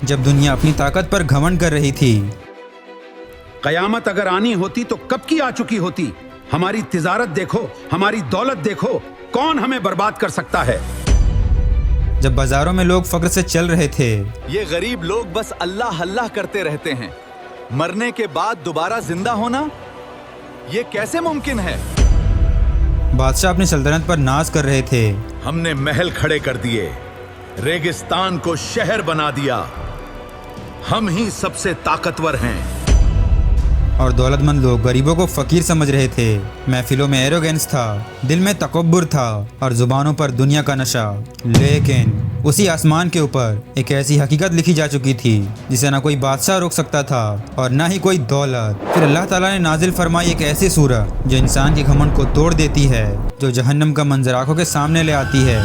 جب دنیا اپنی طاقت پر گھمنڈ کر رہی تھی۔ قیامت اگر آنی ہوتی تو کب کی آ چکی ہوتی۔ ہماری تجارت دیکھو، ہماری دولت دیکھو، کون ہمیں برباد کر سکتا ہے۔ جب بازاروں میں لوگ فقر سے چل رہے تھے۔ یہ غریب لوگ بس اللہ اللہ کرتے رہتے ہیں، مرنے کے بعد دوبارہ زندہ ہونا یہ کیسے ممکن ہے؟ بادشاہ اپنی سلطنت پر ناز کر رہے تھے۔ ہم نے محل کھڑے کر دیے، ریگستان کو شہر بنا دیا، ہم ہی سب سے طاقتور ہیں۔ اور دولت مند لوگ غریبوں کو فقیر سمجھ رہے تھے۔ محفلوں میں ایروگینس تھا، دل میں تکبر تھا اور زبانوں پر دنیا کا نشہ۔ لیکن اسی آسمان کے اوپر ایک ایسی حقیقت لکھی جا چکی تھی جسے نہ کوئی بادشاہ روک سکتا تھا اور نہ ہی کوئی دولت۔ پھر اللہ تعالیٰ نے نازل فرمائی ایک ایسی سورت جو انسان کے گھمنڈ کو توڑ دیتی ہے، جو جہنم کا منظر آنکھوں کے سامنے لے آتی ہے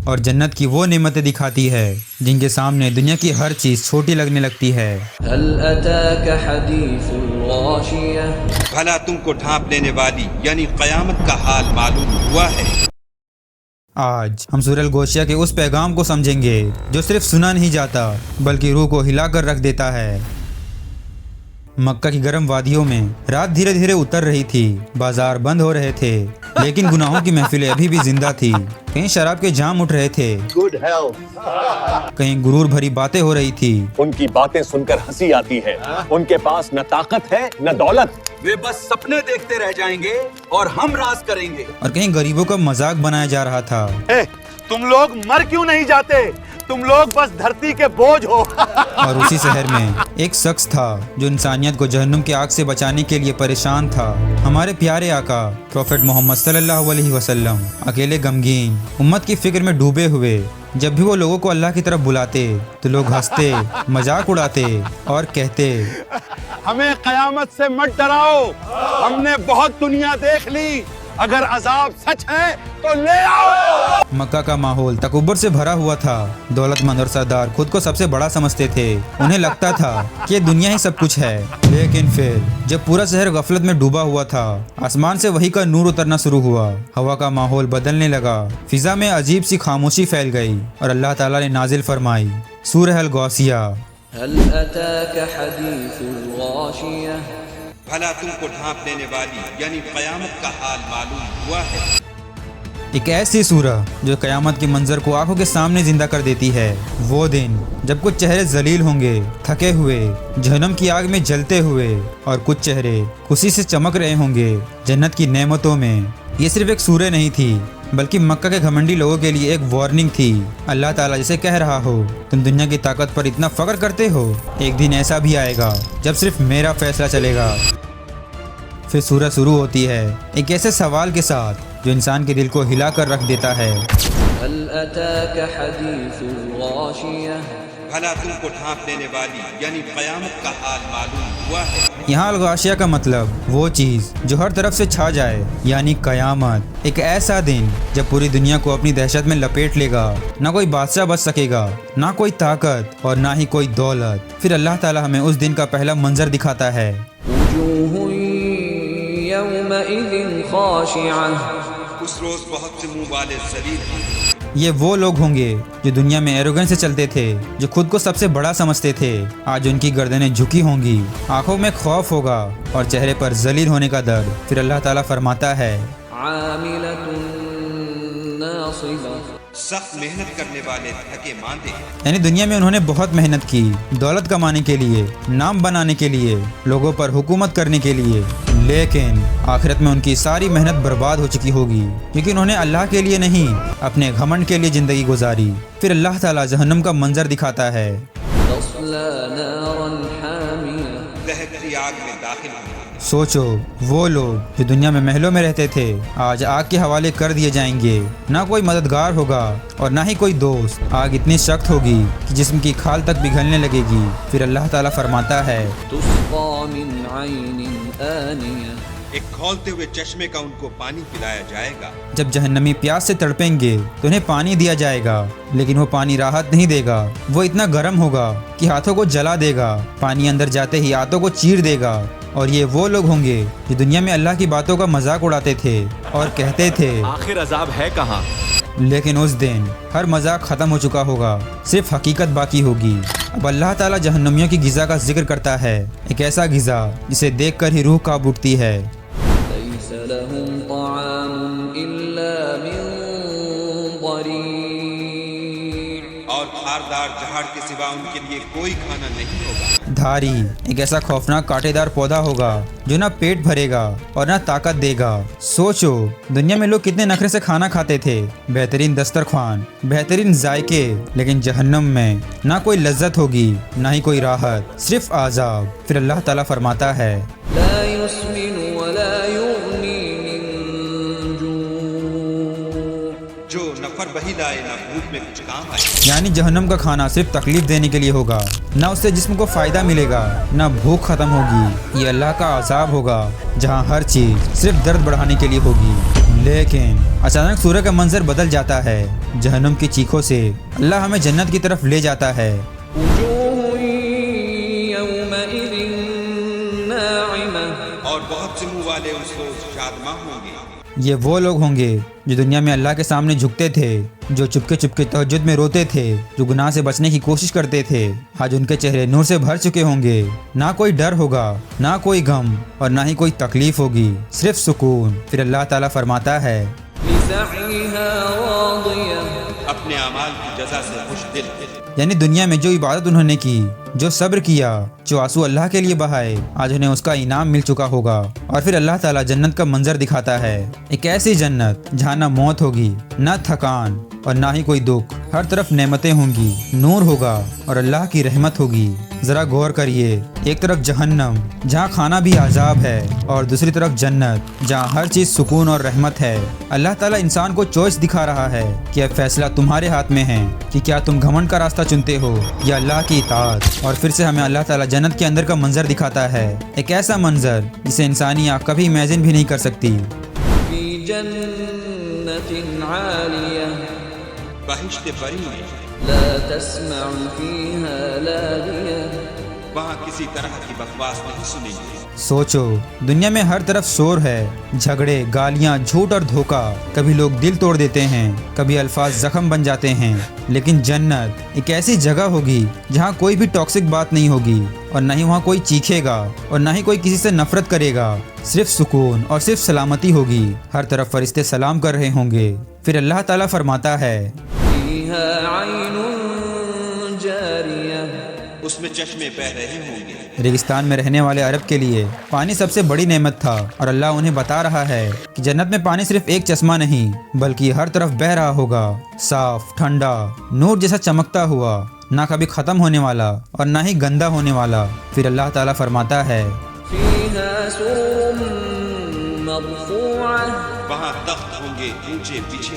اور جنت کی وہ نعمتیں دکھاتی ہے جن کے سامنے دنیا کی ہر چیز چھوٹی لگنے لگتی ہے۔ هل أتاك حديث الغاشية؟ بھلا تم کو ڈھانپ لینے والی یعنی قیامت کا حال معلوم ہوا ہے؟ آج ہم سورہ الغاشیہ کے اس پیغام کو سمجھیں گے جو صرف سنا نہیں جاتا بلکہ روح کو ہلا کر رکھ دیتا ہے۔ مکہ کی گرم وادیوں میں رات دھیرے دھیرے اتر رہی تھی، بازار بند ہو رہے تھے، لیکن گناہوں کی محفلیں ابھی بھی زندہ تھی۔ کہیں شراب کے جام اٹھ رہے تھے، کہیں غرور بھری باتیں ہو رہی تھی۔ ان کی باتیں سن کر ہنسی آتی ہے، ان کے پاس نہ طاقت ہے نہ دولت، وہ بس سپنے دیکھتے رہ جائیں گے اور ہم راز کریں گے۔ اور کہیں غریبوں کا مذاق بنایا جا رہا تھا۔ تم لوگ مر کیوں نہیں جاتے؟ تم لوگ بس دھرتی کے بوجھ ہو۔ اور اسی شہر میں ایک شخص تھا جو انسانیت کو جہنم کی آگ سے بچانے کے لیے پریشان تھا۔ ہمارے پیارے آقا پروفٹ محمد صلی اللہ علیہ وسلم اکیلے غمگین امت کی فکر میں ڈوبے ہوئے، جب بھی وہ لوگوں کو اللہ کی طرف بلاتے تو لوگ ہنستے، مذاق اڑاتے اور کہتے، ہمیں قیامت سے مت ڈراؤ، ہم نے بہت دنیا دیکھ لی، اگر عذاب سچ ہے تو لے آؤ۔ مکہ کا ماحول تکبر سے بھرا ہوا تھا۔ دولت مند اور سردار خود کو سب سے بڑا سمجھتے تھے، انہیں لگتا تھا کہ یہ دنیا ہی سب کچھ ہے۔ لیکن پھر جب پورا شہر غفلت میں ڈوبا ہوا تھا، آسمان سے وحی کا نور اترنا شروع ہوا، ہوا کا ماحول بدلنے لگا، فضا میں عجیب سی خاموشی پھیل گئی اور اللہ تعالیٰ نے نازل فرمائی سورہ الغاشیہ۔ هل أتاك حديث الغاشية؟ بھلا تم کو ڈھانپ لینے والی یعنی قیامت کا حال معلوم ہوا ہے؟ ایک ایسی سورہ جو قیامت کے منظر کو آنکھوں کے سامنے زندہ کر دیتی ہے۔ وہ دن جب کچھ چہرے ذلیل ہوں گے، تھکے ہوئے، جہنم کی آگ میں جلتے ہوئے، اور کچھ چہرے خوشی سے چمک رہے ہوں گے جنت کی نعمتوں میں۔ یہ صرف ایک سورہ نہیں تھی بلکہ مکہ کے گھمنڈی لوگوں کے لیے ایک وارننگ تھی۔ اللہ تعالیٰ جسے کہہ رہا ہو، تم دنیا کی طاقت پر اتنا فخر کرتے ہو، ایک دن ایسا بھی آئے گا جب صرف میرا فیصلہ چلے گا۔ پھر سورہ شروع ہوتی ہے ایک ایسے سوال کے ساتھ جو انسان کے دل کو ہلا کر رکھ دیتا ہے۔ هل أتاك حديث الغاشية؟ بھلا تم کو ڈھانپ لینے والی یعنی قیامت کا حال معلوم ہوا ہے؟ یہاں الغاشیہ کا مطلب وہ چیز جو ہر طرف سے چھا جائے، یعنی قیامت، ایک ایسا دن جب پوری دنیا کو اپنی دہشت میں لپیٹ لے گا، نہ کوئی بادشاہ بچ سکے گا، نہ کوئی طاقت اور نہ ہی کوئی دولت۔ پھر اللہ تعالیٰ ہمیں اس دن کا پہلا منظر دکھاتا ہے۔ وجوه يومئذ خاشعة اس روز بہت سے منہ والے ذلیل ہیں۔ یہ وہ لوگ ہوں گے جو دنیا میں ایروگنس سے چلتے تھے، جو خود کو سب سے بڑا سمجھتے تھے۔ آج ان کی گردنیں جھکی ہوں گی، آنکھوں میں خوف ہوگا اور چہرے پر ذلیل ہونے کا درد۔ پھر اللہ تعالیٰ فرماتا ہے، عاملة ناصبة سخت محنت کرنے والے تھکے ماندے۔ یعنی دنیا میں انہوں نے بہت محنت کی، دولت کمانے کے لیے، نام بنانے کے لیے، لوگوں پر حکومت کرنے کے لیے، لیکن آخرت میں ان کی ساری محنت برباد ہو چکی ہوگی، کیونکہ انہوں نے اللہ کے لیے نہیں، اپنے گھمنڈ کے لیے زندگی گزاری۔ پھر اللہ تعالیٰ جہنم کا منظر دکھاتا ہے۔ تصلى نارا حامية دہکتی آگ میں داخل ہونا۔ سوچو، وہ لوگ جو دنیا میں محلوں میں رہتے تھے آج آگ کے حوالے کر دیے جائیں گے، نہ کوئی مددگار ہوگا اور نہ ہی کوئی دوست۔ آگ اتنی سخت ہوگی کہ جسم کی کھال تک پگھلنے لگے گی۔ پھر اللہ تعالیٰ فرماتا ہے، تسقى من عين آنية ایک کھولتے ہوئے چشمے کا ان کو پانی پلایا جائے گا۔ جب جہنمی پیاس سے تڑپیں گے تو انہیں پانی دیا جائے گا، لیکن وہ پانی راحت نہیں دے گا، وہ اتنا گرم ہوگا کہ ہاتھوں کو جلا دے گا، پانی اندر جاتے ہی ہاتھوں کو چیر دے گا۔ اور یہ وہ لوگ ہوں گے جو دنیا میں اللہ کی باتوں کا مذاق اڑاتے تھے اور کہتے تھے، آخر عذاب ہے کہاں؟ لیکن اس دن ہر مذاق ختم ہو چکا ہوگا، صرف حقیقت باقی ہوگی۔ اب اللہ تعالیٰ جہنمیوں کی غذا کا ذکر کرتا ہے، ایک ایسا غذا جسے دیکھ کر ہی روح کانپ اٹھتی ہے۔ ليس لهم طعام إلا من ضريع اور خاردار جہاڑ کے سوا ان کے لیے کوئی کھانا نہیں ہوگا۔ دھاری ایک ایسا خوفناک کانٹے دار پودا ہوگا جو نہ پیٹ بھرے گا اور نہ طاقت دے گا۔ سوچو دنیا میں لوگ کتنے نخرے سے کھانا کھاتے تھے، بہترین دسترخوان، بہترین ذائقے، لیکن جہنم میں نہ کوئی لذت ہوگی نہ ہی کوئی راحت، صرف عذاب۔ پھر اللہ تعالیٰ فرماتا ہے لا يسمن ولا يغني من جوع جو نہ فر بہی لائے نہ بھوک میں کچھ کام آئے۔ یعنی جہنم کا کھانا صرف تکلیف دینے کے لیے ہوگا، نہ اس سے جسم کو فائدہ ملے گا، نہ بھوک ختم ہوگی۔ یہ اللہ کا عذاب ہوگا جہاں ہر چیز صرف درد بڑھانے کے لیے ہوگی۔ لیکن اچانک سورہ کا منظر بدل جاتا ہے، جہنم کی چیخوں سے اللہ ہمیں جنت کی طرف لے جاتا ہے۔ وجوه يومئذ ناعمة اور بہت سے منہ والے اس روز شادماں ہوں گے۔ یہ وہ لوگ ہوں گے جو دنیا میں اللہ کے سامنے جھکتے تھے، جو چپکے چپکے تہجد میں روتے تھے، جو گناہ سے بچنے کی کوشش کرتے تھے۔ آج ان کے چہرے نور سے بھر چکے ہوں گے، نہ کوئی ڈر ہوگا، نہ کوئی غم اور نہ ہی کوئی تکلیف ہوگی، صرف سکون۔ پھر اللہ تعالیٰ فرماتا ہے لسعيها راضية اپنے اعمال کی جزا سے خوش دل۔ یعنی دنیا میں جو عبادت انہوں نے کی، جو صبر کیا، جو آنسو اللہ کے لیے بہائے، آج انہیں اس کا انعام مل چکا ہوگا۔ اور پھر اللہ تعالیٰ جنت کا منظر دکھاتا ہے، ایک ایسی جنت جہاں نہ موت ہوگی، نہ تھکان اور نہ ہی کوئی دکھ، ہر طرف نعمتیں ہوں گی، نور ہوگا اور اللہ کی رحمت ہوگی۔ ذرا غور کریے، ایک طرف جہنم جہاں کھانا بھی عذاب ہے، اور دوسری طرف جنت جہاں ہر چیز سکون اور رحمت ہے۔ اللہ تعالیٰ انسان کو چوائس دکھا رہا ہے کہ اب فیصلہ تمہارے ہاتھ میں ہے کہ کیا تم گھمنڈ کا راستہ چنتے ہو یا اللہ کی اطاعت۔ اور پھر سے ہمیں اللہ تعالیٰ جنت کے اندر کا منظر دکھاتا ہے، ایک ایسا منظر جسے انسانی آنکھ کبھی امیجن بھی نہیں کر سکتی۔ في جنة عالية بہشت بری میں لا تسمع فيها لاغية وہاں کسی طرح کی بکواس نہیں سنیں گے۔ سوچو دنیا میں ہر طرف شور ہے، جھگڑے، گالیاں، جھوٹ اور دھوکہ۔ کبھی لوگ دل توڑ دیتے ہیں، کبھی الفاظ زخم بن جاتے ہیں۔ لیکن جنت ایک ایسی جگہ ہوگی جہاں کوئی بھی ٹاکسک بات نہیں ہوگی، اور نہ ہی وہاں کوئی چیخے گا اور نہ ہی کوئی کسی سے نفرت کرے گا، صرف سکون اور صرف سلامتی ہوگی۔ ہر طرف فرشتے سلام کر رہے ہوں گے۔ پھر اللہ تعالیٰ فرماتا ہے فيها عين جارية اس میں چشمے بہ رہے ہوں گے۔ ریگستان میں رہنے والے عرب کے لیے پانی سب سے بڑی نعمت تھا، اور اللہ انہیں بتا رہا ہے کہ جنت میں پانی صرف ایک چشمہ نہیں بلکہ ہر طرف بہ رہا ہوگا، صاف، ٹھنڈا، نور جیسا چمکتا ہوا، نہ کبھی ختم ہونے والا اور نہ ہی گندا ہونے والا۔ پھر اللہ تعالیٰ فرماتا ہے فيها سرر مرفوعة وہاں تخت ہوں گے اونچے پیچھے۔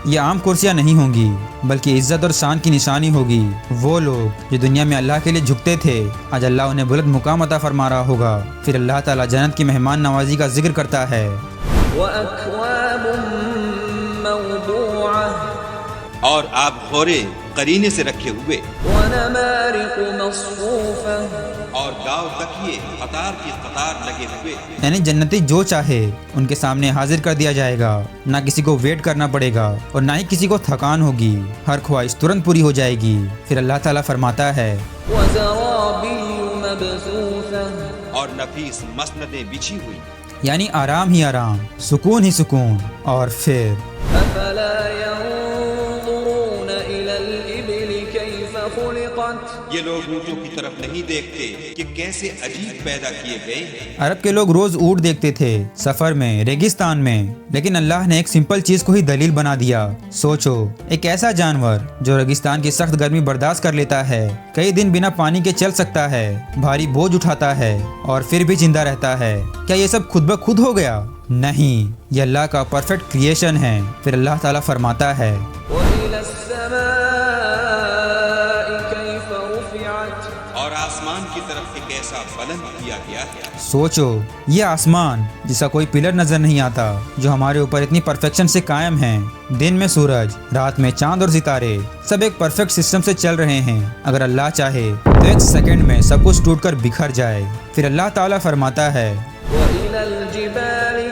یہ عام کرسیاں نہیں ہوں گی بلکہ عزت اور شان کی نشانی ہوگی۔ وہ لوگ جو دنیا میں اللہ کے لیے جھکتے تھے، آج اللہ انہیں بلند مقام عطا فرما رہا ہوگا۔ پھر اللہ تعالیٰ جنت کی مہمان نوازی کا ذکر کرتا ہے، وأكواب موضوعة اور آپ خورے قرینے سے رکھے ہوئے، ونمارق مصفوفة اور گاؤ تکیے قطار کی قطار لگے ہوئے۔ یعنی جنتی جو چاہے ان کے سامنے حاضر کر دیا جائے گا، نہ کسی کو ویٹ کرنا پڑے گا اور نہ ہی کسی کو تھکان ہوگی، ہر خواہش ترنت پوری ہو جائے گی۔ پھر اللہ تعالیٰ فرماتا ہے وزرابي مبثوثة اور نفیس مسندیں بچھی ہوئی، یعنی آرام ہی آرام، سکون ہی سکون۔ اور پھر أفلا ينظرون إلى الإبل كيف خلقت یہ لوگ اونٹوں کی طرف نہیں دیکھتے کہ کیسے عجیب پیدا کیے گئے ہیں۔ عرب کے لوگ روز اونٹ دیکھتے تھے، سفر میں، ریگستان میں، لیکن اللہ نے ایک سمپل چیز کو ہی دلیل بنا دیا۔ سوچو ایک ایسا جانور جو ریگستان کی سخت گرمی برداشت کر لیتا ہے، کئی دن بنا پانی کے چل سکتا ہے، بھاری بوجھ اٹھاتا ہے اور پھر بھی زندہ رہتا ہے، کیا یہ سب خود بخود ہو گیا؟ نہیں، یہ اللہ کا پرفیکٹ کریشن ہے۔ پھر اللہ تعالیٰ فرماتا ہے وإلى السماء كيف رفعت اور آسمان کی طرف ایک ایسا بلند کیا گیا ہے۔ سوچو یہ آسمان جس کا کوئی پلر نظر نہیں آتا، جو ہمارے اوپر اتنی پرفیکشن سے قائم ہیں، دن میں سورج، رات میں چاند اور ستارے، سب ایک پرفیکٹ سسٹم سے چل رہے ہیں۔ اگر اللہ چاہے تو ایک سیکنڈ میں سب کچھ ٹوٹ کر بکھر جائے۔ پھر اللہ تعالیٰ فرماتا ہے وإلى الجبال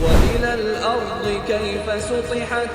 وإلى الأرض كيف سطحت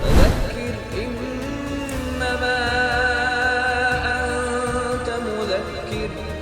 فذكر إنما أنت مذكر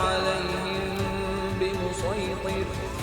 عليهم بمسيطر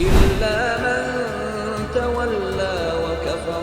إلا من تولى وكفر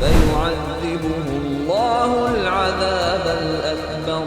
فيعذبه الله العذاب الأكبر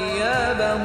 إيابهم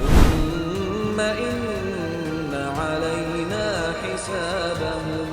ثم إن علينا حسابهم